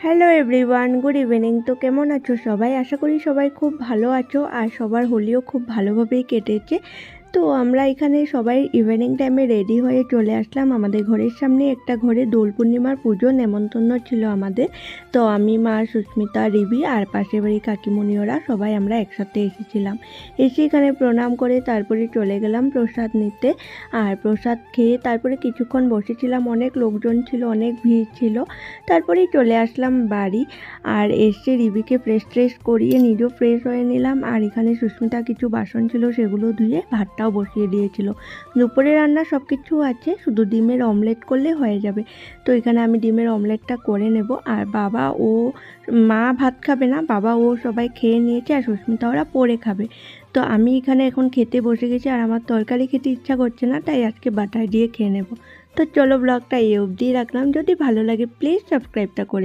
Hello everyone, good evening. তো কেমন আছো সবাই? আশা করি সবাই খুব ভালো আছো আর সবার হোলিও খুব ভালোভাবেই কেটেছে। তো আমরা এখানে সবাই ইভিনিং টাইমে রেডি হয়ে চলে আসলাম। আমাদের ঘরের সামনে একটা ঘরে দোল পূর্ণিমার পুজো নেমন্তন্ন ছিল আমাদের। তো আমি, মা, সুস্মিতা, রিভি আর পাশের বাড়ি কাকিমুনি ওরা সবাই আমরা একসাথে এসেছিলাম। এসে এখানে প্রণাম করে তারপরে চলে গেলাম প্রসাদ নিতে। আর প্রসাদ খেয়ে তারপরে কিছুক্ষণ বসেছিলাম, অনেক লোকজন ছিল, অনেক ভিড় ছিল। তারপরেই চলে আসলাম বাড়ি। আর এসে রিভিকে ফ্রেশ করিয়ে নিজেও ফ্রেশ হয়ে নিলাম। আর এখানে সুস্মিতা কিছু বাসন ছিল সেগুলো ধুয়ে ভাতটাও বসিয়ে দিয়েছিল। দুপুরে রান্না সব কিছু আছে, শুধু ডিমের অমলেট করলে হয়ে যাবে। তো এখানে আমি ডিমের অমলেটটা করে নেব। আর বাবা ও মা ভাত খাবে না, বাবা ও সবাই খেয়ে নিয়েছে আর সুস্মিতা ওরা পরে খাবে। তো আমি এখানে এখন খেতে বসে গেছি আর আমার তরকারি খেতে ইচ্ছা করছে না, তাই আজকে বাটার দিয়ে খেয়ে নেব। তো চলো ব্লগটা এই অবধি রাখলাম। যদি ভালো লাগে প্লিজ সাবস্ক্রাইবটা করে